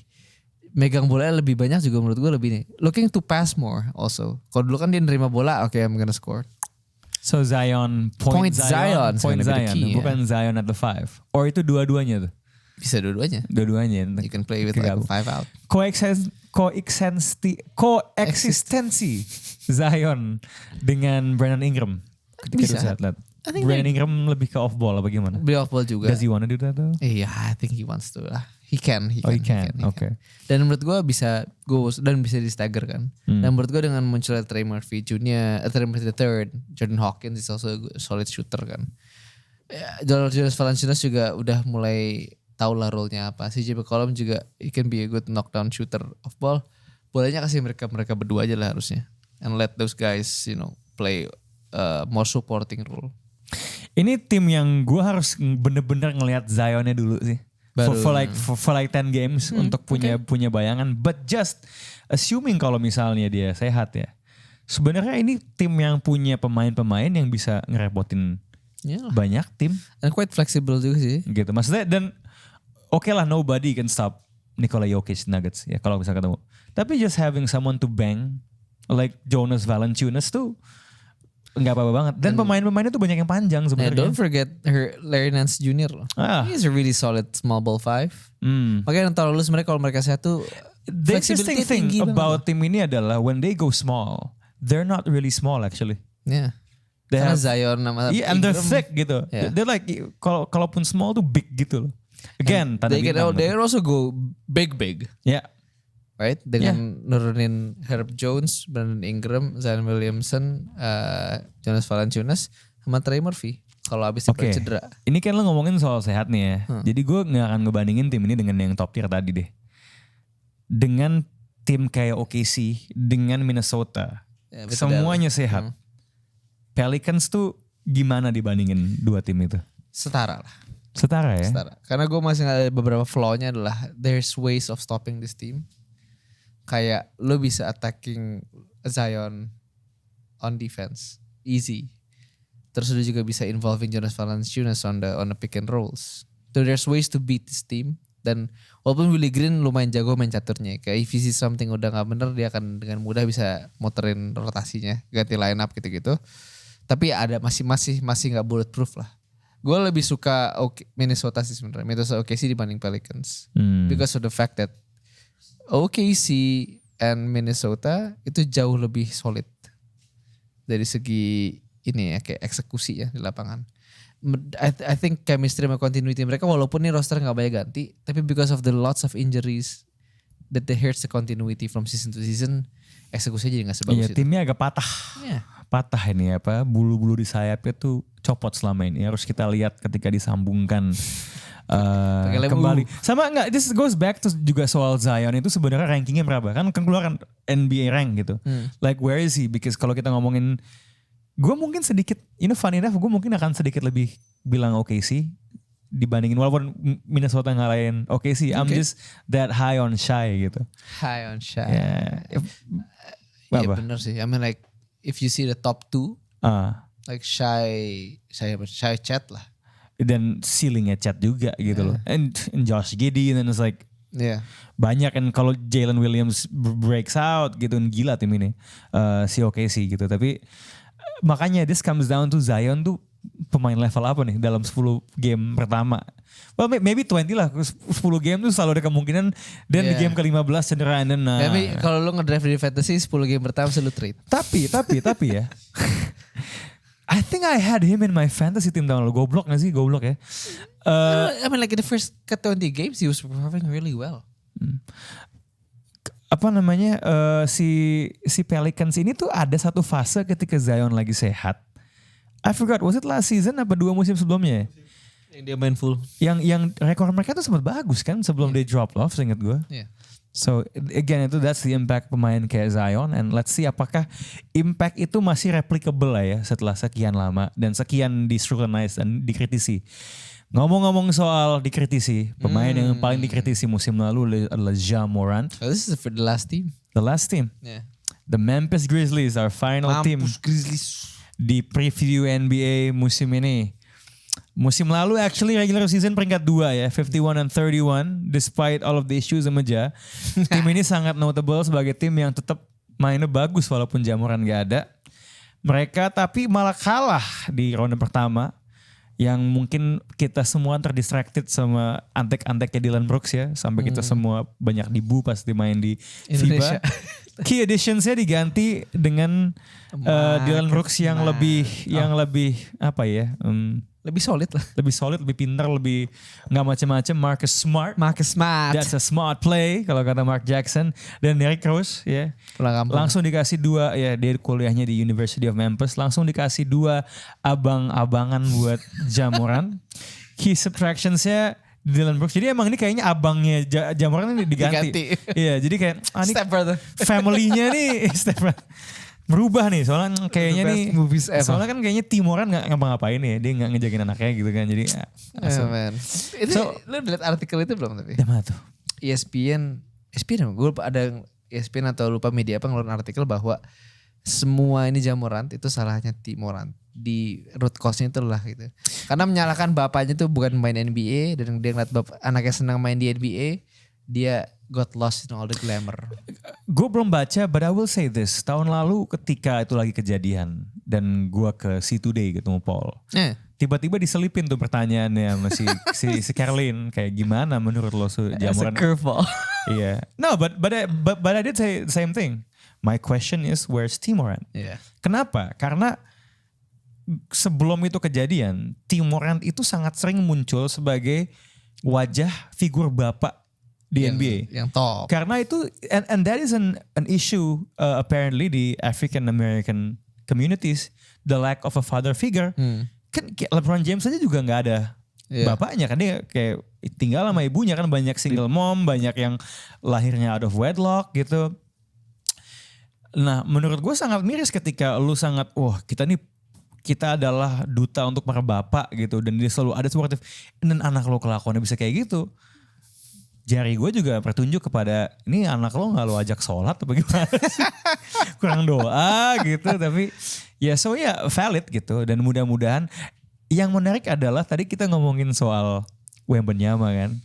megang bola lebih banyak juga menurut gue lebih nih. Looking to pass more also. Kalau dulu kan dia nerima bola, okay, I'm gonna score. So Zion, point Zion, bukan Zion at the 5. Or itu dua-duanya tuh? Bisa dua-duanya. You can play with like 5 out. Koeksistensi Zion dengan Brandon Ingram. Bisa. Brandon Ingram lebih ke off ball apa gimana? Beli off ball juga. Does he wanna do that though? Iya, I think he wants to lah. He can. Okay. Dan menurut gue bisa go dan bisa di stagger kan. Dan menurut gue dengan munculnya Trey Murphy Jr., Trey Murphy III, Jordan Hawkins is also a solid shooter kan. Jonas Valanciunas juga udah mulai tahu lah role-nya apa. CJ McCollum juga he can be a good knockdown shooter of ball. Bolanya kasih mereka berdua aja lah harusnya. And let those guys play more supporting role. Ini tim yang gue harus bener-bener ngelihat Zionnya dulu sih. For like 10 games untuk punya bayangan. But just assuming kalau misalnya dia sehat ya. Sebenarnya ini tim yang punya pemain-pemain yang bisa ngerepotin banyak tim. And quite flexible juga sih. Gitu maksudnya dan oke lah nobody can stop Nikola Jokic Nuggets ya kalau bisa ketemu. Tapi just having someone to bang like Jonas Valanciunas tuh nggak apa-apa banget. Dan pemain-pemainnya tuh banyak yang panjang sebenarnya. Don't forget Larry Nance Jr. loh. He's a really solid small ball 5. Makanya ntar lu sebenarnya kalau mereka sehat tuh the interesting thing about tim ini adalah when they go small, they're not really small actually. Yeah. Karena Zion sama Ingram. And they're thick gitu. Yeah. They're like kalaupun small tuh big gitu loh. Again, they can also go big. Yeah. Right? Dengan nurunin Herb Jones, Brandon Ingram, Zion Williamson, Jonas Valanciunas, sama Trey Murphy. Kalau abis cedera. Ini kan lo ngomongin soal sehat nih ya. Jadi gue gak akan ngebandingin tim ini dengan yang top tier tadi deh. Dengan tim kayak OKC, dengan Minnesota. Ya, semuanya sehat. Pelicans tuh gimana dibandingin dua tim itu? Setara lah. Setara ya? Setara. Karena gue masih ada beberapa flaw-nya adalah there's ways of stopping this team. Kayak lo bisa attacking Zion on defense easy. Terus lo juga bisa involving Jonas Valanciunas on the pick and rolls. So there's ways to beat this team. Dan walaupun Willie Green lumayan jago main caturnya, kayak if you see something udah nggak bener dia akan dengan mudah bisa muterin rotasinya, ganti line up gitu-gitu. Tapi ada masih nggak bulletproof lah. Gue lebih suka Minnesota sih sebenarnya, Minnesota OKC dibanding Pelicans, because of the fact that OKC and Minnesota itu jauh lebih solid dari segi ini ya kayak eksekusi ya di lapangan. I think chemistry sama continuity mereka walaupun nih roster nggak banyak ganti, tapi because of the lots of injuries that they hurts the continuity from season to season, eksekusinya jadi nggak sebagus Iya, itu. timnya agak patah. Iya. Patah ini apa, bulu-bulu di sayapnya tuh copot selama ini. Harus kita lihat ketika disambungkan kembali. Sama enggak, this goes back to juga soal Zion itu sebenarnya rankingnya berapa? Kan keluaran NBA rank gitu. Like where is he? Because kalau kita ngomongin, gue mungkin sedikit, fun enough, gue mungkin akan sedikit lebih bilang OKC dibandingin walaupun Minnesota ngalahin OKC. I'm just that high on Shai gitu. High on Shai. Yeah. Iya bener sih. I mean like if you see the top 2, like Shai Chat lah. Dan ceilingnya Chat juga gitu loh. And Josh Giddey, and then it's like banyak. And kalau Jalen Williams breaks out gitu, gila tim ini. Si OKC gitu. Tapi makanya this comes down to Zion tuh pemain level apa nih dalam 10 game pertama. Well maybe 20 lah. 10 game tuh selalu ada kemungkinan. Dan di game ke-15 cedera. Dan tapi kalau lu ngedraft di fantasy 10 game pertama selalu trade. Tapi ya. I think I had him in my fantasy team tahun lalu. Goblok gak sih? Goblok ya. I mean like in the first 20 games he was performing really well. Apa namanya, si Pelicans ini tuh ada satu fase ketika Zion lagi sehat. I forgot, was it last season apa 2 musim sebelumnya? Yang dia main full. Yang rekor mereka tuh sempat bagus kan sebelum they drop off, seingat gue. So again that's the impact pemain kayak Zion, and let's see apakah impact itu masih replicable lah ya setelah sekian lama dan sekian di-scrutinize dan dikritisi. Ngomong-ngomong soal dikritisi, pemain yang paling dikritisi musim lalu adalah Ja Morant. So this is for the last team. The last team. The Memphis Grizzlies, our final team. Grizzlies. Di preview NBA musim ini. Musim lalu actually regular season peringkat 2 ya, 51-31 despite all of the issues sama Ja. Tim ini sangat notable sebagai tim yang tetap mainnya bagus walaupun Ja Morant gak ada. Mereka tapi malah kalah di ronde pertama yang mungkin kita semua terdistracted sama antek-anteknya Dillon Brooks ya, sampai kita semua banyak dibu pas dimain di Indonesia. FIBA. Key additionsnya diganti dengan Dillon Brooks yang lebih apa ya? Lebih solid lah. Lebih solid, lebih pintar, lebih nggak macam-macam. Marcus Smart. That's a smart play kalau kata Mark Jackson. Dan Derrick Rose ya. Langsung dikasih 2 ya, dia kuliahnya di University of Memphis. Langsung dikasih 2 abang-abangan buat Ja Morant. Key subtractionsnya Dillon Brooks. Jadi emang ini kayaknya abangnya Ja Morant ini diganti. Iya, jadi kayak step brother. Family-nya nih step brother. Berubah nih soalnya kayaknya nih soalnya kan kayaknya Timoran nggak ngapa-ngapain ya, dia nggak ngejagain anaknya gitu kan, jadi itu lu lihat artikel itu belum tapi mana tuh ESPN gue ada ESPN atau lupa media apa ngeluarin artikel bahwa semua ini Ja Morant itu salahnya Timoran, di root cause-nya itu lah gitu, karena menyalahkan bapaknya tuh bukan main NBA dan dia ngeliat anaknya senang main di NBA, dia got lost in all the glamour. Gue belum baca, but I will say this. Tahun lalu ketika itu lagi kejadian dan gue ke C Today ketemu Paul. Tiba-tiba diselipin tuh pertanyaannya sama si Caroline, kayak gimana menurut lo Ja Morant? As a curveball. Iya. No, but I did say the same thing. My question is, where's Timoran? Kenapa? Karena sebelum itu kejadian, Timoran itu sangat sering muncul sebagai wajah figur bapak di NBA yang top. Karena itu and that is an issue apparently di African American communities, the lack of a father figure. Kan LeBron James aja juga nggak ada bapaknya kan, dia kayak tinggal sama ibunya kan, banyak single mom, banyak yang lahirnya out of wedlock gitu. Nah, menurut gue sangat miris ketika lu sangat kita adalah duta untuk para bapak gitu, dan dia selalu ada supportive, dan anak lo kelakuannya bisa kayak gitu. Jari gue juga bertunjuk kepada, ini anak lo gak lo ajak sholat atau gimana sih? Kurang doa gitu. Tapi ya valid gitu. Dan mudah-mudahan yang menarik adalah tadi kita ngomongin soal Wembanyama kan.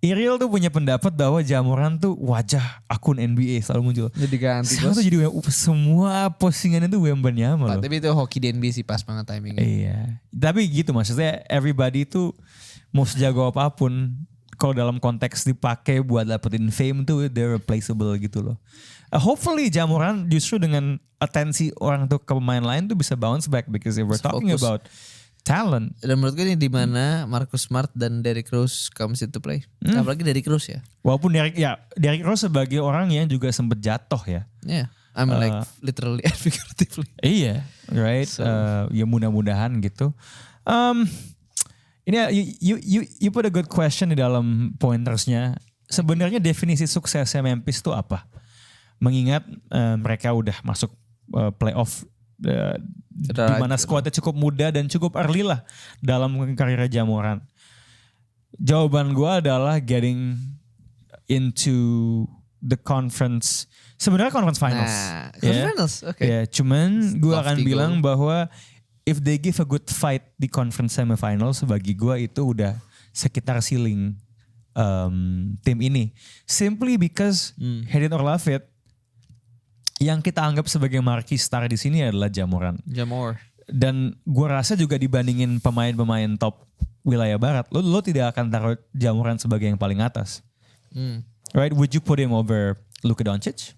Iriel tuh punya pendapat bahwa Ja Morant tuh wajah akun NBA selalu muncul. Jadi ganti Sekarang bos. tuh jadi semua postingannya tuh Wembanyama loh. Tapi itu hoki di NBA sih pas banget timingnya. Iya. Tapi gitu maksudnya everybody tuh mau sejago apapun kalau dalam konteks dipakai buat dapetin fame tuh they're replaceable gitu loh. Hopefully Ja Morant justru dengan atensi orang tuh ke pemain lain tuh bisa bounce back because if we're talking Fokus. about talent. Dan menurut gue ini di mana Marcus Smart dan Derrick Rose comes into play. Apalagi Derrick Rose ya. Walaupun Derrick Rose sebagai orang yang juga sempet jatuh ya. Yeah. I mean like literally and figuratively. Iya, right. Ya mudah-mudahan gitu. Ini you put a good question di dalam pointersnya. Sebenarnya definisi suksesnya Memphis itu apa? Mengingat mereka udah masuk playoff di mana skuadnya cukup muda dan cukup early lah dalam karir Ja Morant. Jawaban gue adalah getting into the conference. Sebenarnya conference finals. Nah, conference finals, oke. Ya, cuman gue akan Lofty bilang goal. bahwa if they give a good fight di conference semifinals, bagi gue itu udah sekitar ceiling tim ini. Simply because hate it or love it, yang kita anggap sebagai marquee star di sini adalah Ja Morant. Jamor. Dan gue rasa juga dibandingin pemain-pemain top wilayah barat, lo tidak akan taruh Ja Morant sebagai yang paling atas. Right? Would you put him over Luka Doncic?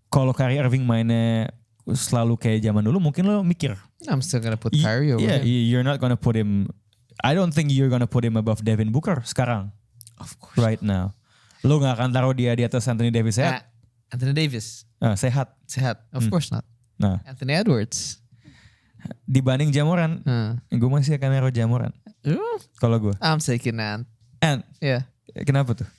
Kalau Kyrie Irving mainnya selalu kayak zaman dulu, mungkin lo mikir. I'm still gonna put Kyrie over Yeah, him. you're not gonna put him. I don't think you're gonna put him above Devin Booker sekarang. Of course. Right now. Lo gak akan taruh dia di atas Anthony Davis sehat? Anthony Davis. Sehat. Sehat. Of course not. Nah, Anthony Edwards. dibanding Ja Morant, gue masih akan naruh Ja Morant. Kalau gue. I'm taking Ant. And Yeah. kenapa tuh?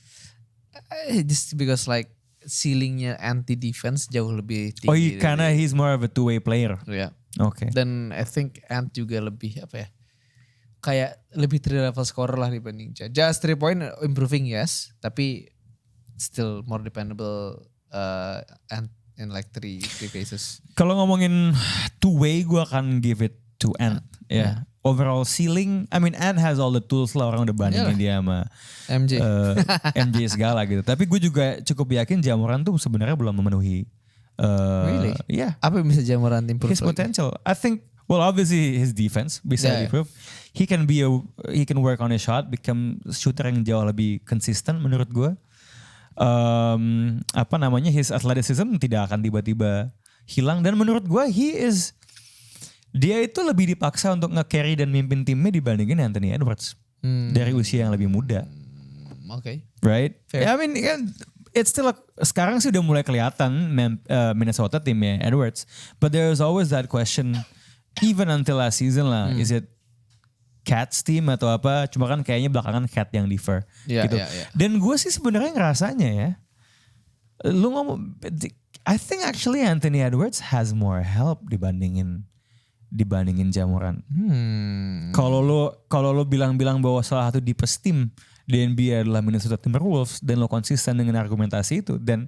Just because like ceilingnya anti defense jauh lebih tinggi. Oh, karena he's more of a two-way player. Ya. Oke. Dan I think Ant juga lebih apa ya? Kayak lebih 3 level scorer lah dibanding Ja. Just 3 point improving yes, tapi still more dependable Ant in like three phases. Kalau ngomongin two-way, gue akan give it to Ant. Ya. Overall ceiling, I mean Ant has all the tools lah, orang udah bandingin dia sama MJ. MJ segala gitu. Tapi gue juga cukup yakin Ja Morant tuh sebenarnya belum memenuhi. Really? Yeah. Apa yang bisa Ja Morant improve His lagi? potential. I think, well obviously his defense bisa Yeah. improve. He can work on his shot, become shooter yang jauh lebih konsisten menurut gue. His athleticism tidak akan tiba-tiba hilang, dan menurut gue dia itu lebih dipaksa untuk nge-carry dan mimpin timnya dibandingin Anthony Edwards dari usia yang lebih muda. Oke. Right? Fair. I mean, it's still sekarang sih udah mulai kelihatan Minnesota timnya Edwards, but there's always that question even until last season lah. Is it Cats team atau apa? Cuma kan kayaknya belakangan Cat yang defer Yeah, gitu. yeah, yeah. Dan gue sih sebenarnya ngerasanya ya, lu ngomong, I think actually Anthony Edwards has more help dibandingin Ja Morant. Kalau lo bilang-bilang bahwa salah satu deepest team di NBA adalah Minnesota Timberwolves dan lo konsisten dengan argumentasi itu, dan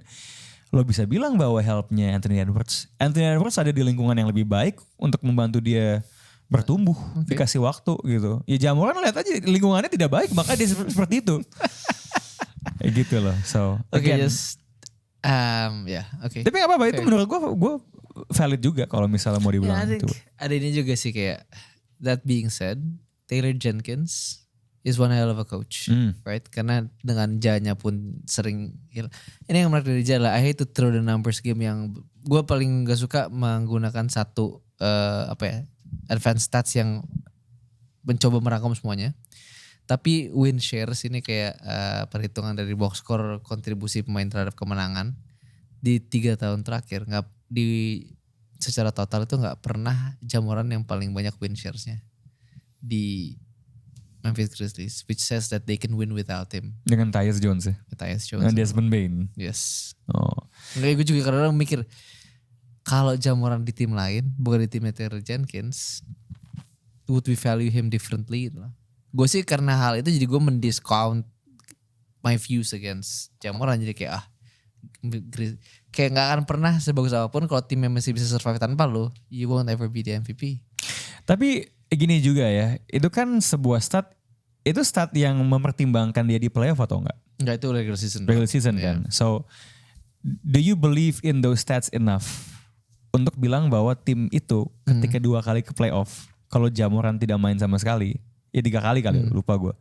lo bisa bilang bahwa helpnya Anthony Edwards ada di lingkungan yang lebih baik untuk membantu dia bertumbuh, dikasih waktu gitu. Ya Ja Morant lihat aja lingkungannya tidak baik, maka dia seperti itu. Gitu loh. So Oke, again. just oke. Tapi gak apa-apa, itu menurut gue valid juga kalau misalnya mau dibilang I itu. think ada ini juga sih kayak, that being said, Taylor Jenkins is one hell of a coach, right? Karena dengan Ja-nya pun sering hilang. Ini yang menarik dari Ja lah, I hate to throw the numbers game yang gue paling gak suka menggunakan satu advanced stats yang mencoba merangkum semuanya. Tapi win shares ini kayak perhitungan dari box score kontribusi pemain terhadap kemenangan di 3 tahun terakhir, secara total itu nggak pernah Ja Morant yang paling banyak win sharesnya di Memphis Grizzlies, which says that they can win without him. Dengan Tyus Jones ya. Tyus Jones. Dengan Desmond Bane. Yes. Oh. Nggak, gue juga kadang-kadang mikir kalau Ja Morant di tim lain, bukan di timnya Taylor Jenkins, would we value him differently? Gitu lah. Gue sih karena hal itu jadi gue mendiscount my views against Ja Morant, jadi kayak kayak nggak akan pernah sebagus apapun kalau timnya masih bisa survive tanpa lo, you won't ever be the MVP. Tapi gini juga ya, itu kan sebuah stat itu stat yang mempertimbangkan dia di playoff atau enggak? Enggak, itu regular season. Regular season kan. So do you believe in those stats enough untuk bilang bahwa tim itu ketika 2 kali ke playoff, kalau Ja Morant tidak main sama sekali, ya 3 kali kali, lupa gue,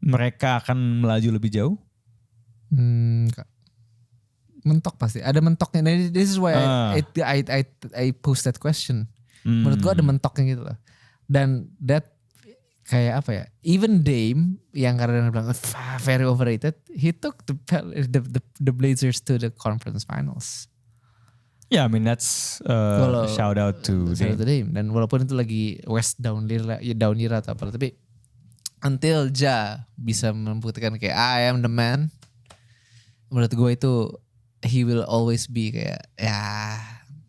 mereka akan melaju lebih jauh? Mentok pasti. Ada mentoknya. Nah, this is why I post that question. Menurut gue ada mentoknya gitu loh. Dan that kayak apa ya? Even Dame yang kadang bilang very overrated, he took the Blazers to the conference finals. Yeah, I mean that's shout out to Dame. Dan walaupun itu lagi West down year atau apa, tapi until Ja bisa membuktikan kayak I am the man, menurut gue itu he will always be kayak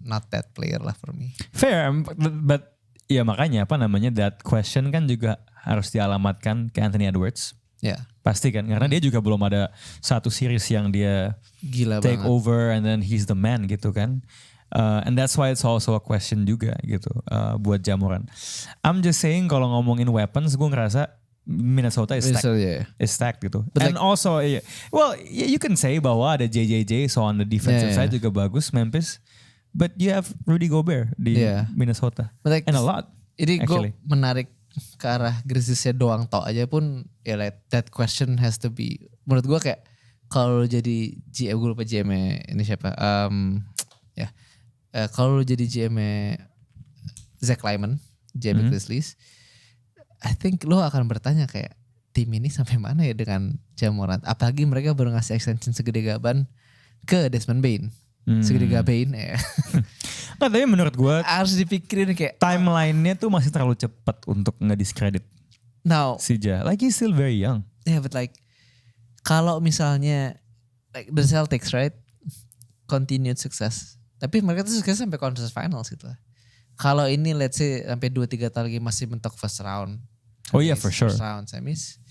not that player lah for me. Fair, but ya makanya apa namanya that question kan juga harus dialamatkan ke Anthony Edwards. Ya. Pasti kan, karena dia juga belum ada satu series yang dia Gila take banget. over and then he's the man gitu kan. And that's why it's also a question juga gitu buat Ja Morant. I'm just saying kalau ngomongin weapons, gue ngerasa Minnesota is stacked. Is stacked gitu. But And also, you can say bahwa ada JJJ, so on the defensive side juga bagus Memphis. But you have Rudy Gobert di Minnesota. Like, And a lot. Ini gue actually. menarik ke arah Grizzlies-nya doang tok aja pun ya like that question has to be, menurut gue kayak kalau jadi GM, gue lupa GM-nya ini siapa, kalau jadi GM-nya Zach Lyman, GM Grizzlies, I think lo akan bertanya kayak tim ini sampai mana ya dengan Ja Morant, apalagi mereka baru ngasih extension segede gaban ke Desmond Bane. Segede gaban ya. Nah, tapi menurut gue harus dipikirin kayak timeline-nya tuh masih terlalu cepat untuk nge-discredit now si Ja. Like he's still very young. yeah, but like kalau misalnya like the Celtics right, continued success, tapi mereka tuh sukses sampai conference finals gitu lah. Kalau ini let's say sampai 2-3 tahun lagi masih mentok first round. Oh iya, for sure. First round semis.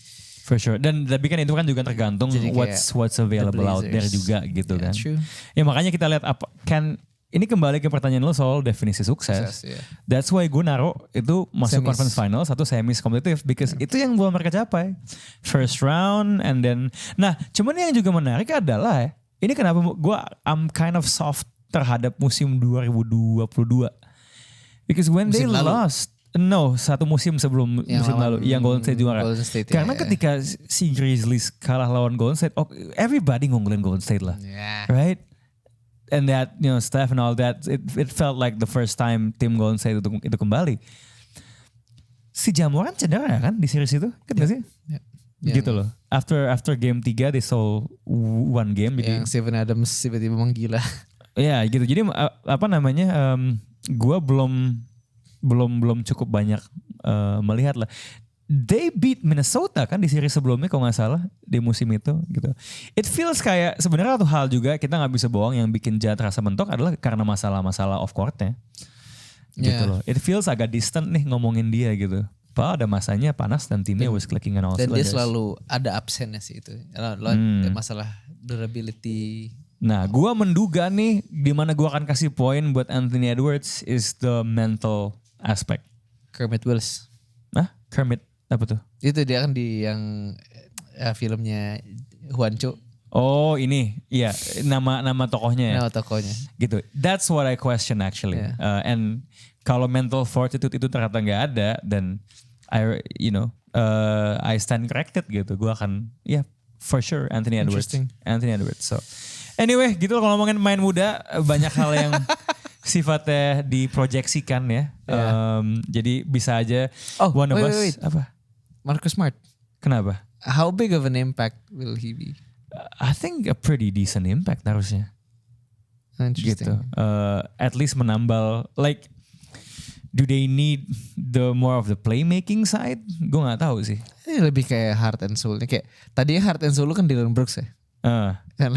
For sure. Dan tapi kan itu kan juga tergantung Jadi kayak what's available the out there Blazers. juga gitu Yeah, kan. true. Ya makanya kita lihat apa kan ini kembali ke pertanyaan lo soal definisi sukses. Yeah. That's why gue naruh itu masuk Semis. conference finals atau semis kompetitif because itu yang belum mereka capai. First round and then nah, cuman yang juga menarik adalah ini kenapa I'm kind of soft terhadap musim 2022. Because when Musim they lalu. lost satu musim sebelum musim lalu yang Golden State juara. Golden State, Karena ketika si Grizzlies kalah lawan Golden State, everybody ngunggulin Golden State lah. Yeah. Right? And that, Steph and all that, it felt like the first time tim Golden State itu kembali. Si Ja Morant cedera kan di series itu? Kan gak sih? Yeah. Gitu loh. After game 3 they saw one game. Jadi, Yang Steven Adams tiba-tiba menggila. ya gitu. Jadi apa namanya? Gue belum cukup banyak melihat lah. They beat Minnesota kan di series sebelumnya kalau nggak salah di musim itu gitu. It feels kayak sebenarnya satu hal juga kita nggak bisa bohong yang bikin Ja terasa mentok adalah karena masalah-masalah off courtnya. Gitu loh. It feels agak distant nih ngomongin dia gitu. Padahal ada masanya panas dan timnya was clicking on all Dan dia cylinders. selalu ada absennya sih itu. Masalah durability. Nah, gua menduga nih di mana gua akan kasih poin buat Anthony Edwards is the mental aspect. Kermit Wills. Kermit apa tuh? Itu dia kan di yang filmnya Juancho. Oh, ini. Iya, nama tokohnya ya. Nama tokonya. Gitu. That's what I question actually. Yeah. And kalau mental fortitude itu ternyata nggak ada dan I stand corrected gitu. Gua akan for sure Anthony Edwards. Interesting. Anthony Edwards. So anyway, gitu kalau ngomongin pemain muda banyak hal yang sifatnya diproyeksikan ya. Jadi bisa aja one of us wait. apa? Marcus Smart. Kenapa? How big of an impact will he be? I think a pretty decent impact harusnya. Interesting. Gitu. At least menambal like do they need the more of the playmaking side? Gue nggak tahu sih. Ini lebih kayak heart and soul. Kayak tadinya heart and soul lu kan Dillon Brooks ya. Kan?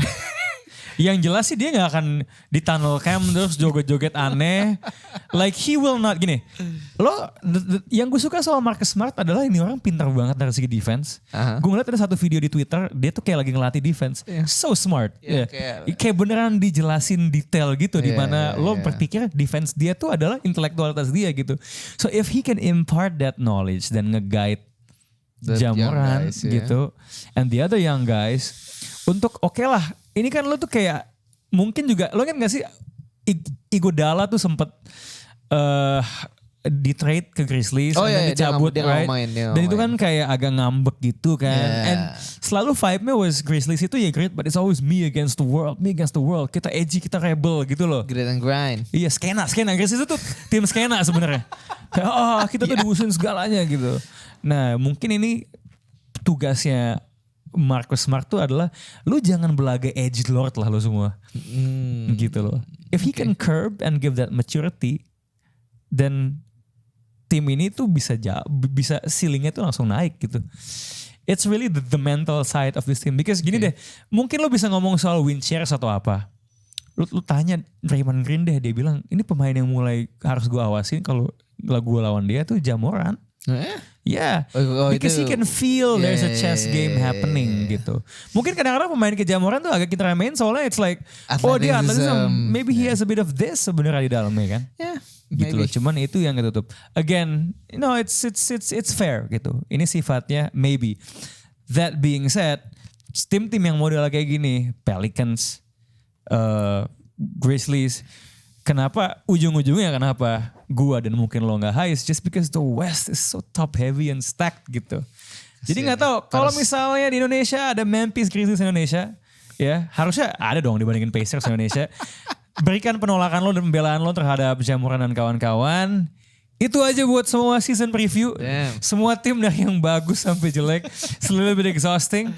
Yang jelas sih dia nggak akan di tunnel cam terus joget-joget aneh. Like he will not gini. Yang gue suka soal Marcus Smart adalah ini orang pintar banget dari segi defense. Gue ngeliat ada satu video di Twitter dia tuh kayak lagi ngelatih defense. So smart. Kayak beneran dijelasin detail gitu di mana lo berpikir defense dia tuh adalah intelektualitas dia gitu. So if he can impart that knowledge dan nge-guide The young Jamoran guys, ya. gitu. And the other young guys. Untuk oke lah. Ini kan lo tuh kayak mungkin juga lo kan gak sih Iguodala tuh sempet di trade ke Grizzlies, Oh, iya, dicabut, dia nggak right? main, dia nggak Dan itu main. kan kayak agak ngambek gitu kan. Yeah. And selalu vibe-nya was Grizzlies itu ya great, but it's always me against the world, me against the world. Kita edgy, kita rebel gitu loh. Grit and grind. Iya, skena. Grizzlies itu tuh tim skena sebenarnya. Oh, kita tuh dimusuhin segalanya gitu. Nah, mungkin ini tugasnya Marcus Smart tuh adalah lu jangan belaga edge lord lah lo semua. Gitu loh. If he can curb and give that maturity, then tim ini tuh bisa ceilingnya tuh langsung naik gitu. It's really the mental side of this team. Because gini deh, mungkin lo bisa ngomong soal win shares atau apa. Lu tanya Draymond Green deh, dia bilang ini pemain yang mulai harus gue awasin kalau gue lawan dia tuh Jamoran. Yeah, because he can feel there's a chess game happening gitu. Mungkin kadang-kadang pemain ke Jamoran tuh agak kita remehin soalnya it's like, oh dia atletism, maybe he has a bit of this sebenarnya di dalamnya kan. Yeah. Gitu loh, cuman itu yang ketutup. Again, it's fair gitu. Ini sifatnya maybe. That being said, tim-tim yang model kayak gini, Pelicans, Grizzlies, kenapa ujung-ujungnya kenapa gua dan mungkin lo nggak high? It's just because the West is so top heavy and stacked gitu. Jadi nggak tahu kalau misalnya di Indonesia ada Memphis Grizzlies Indonesia, ya harusnya ada dong dibandingin Pacers Indonesia. Berikan penolakan lo dan pembelaan lo terhadap Jamoran dan kawan-kawan. Itu aja buat semua season preview. Damn. Semua tim dari yang bagus sampai jelek. It's a little bit exhausting.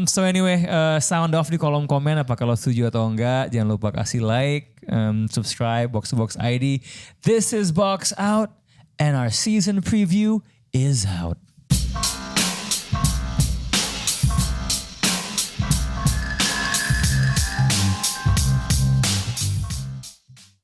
So anyway, sound off di kolom komen apakah lo setuju atau enggak. Jangan lupa kasih like, subscribe, Box to Box ID. This is Box Out and our season preview is out.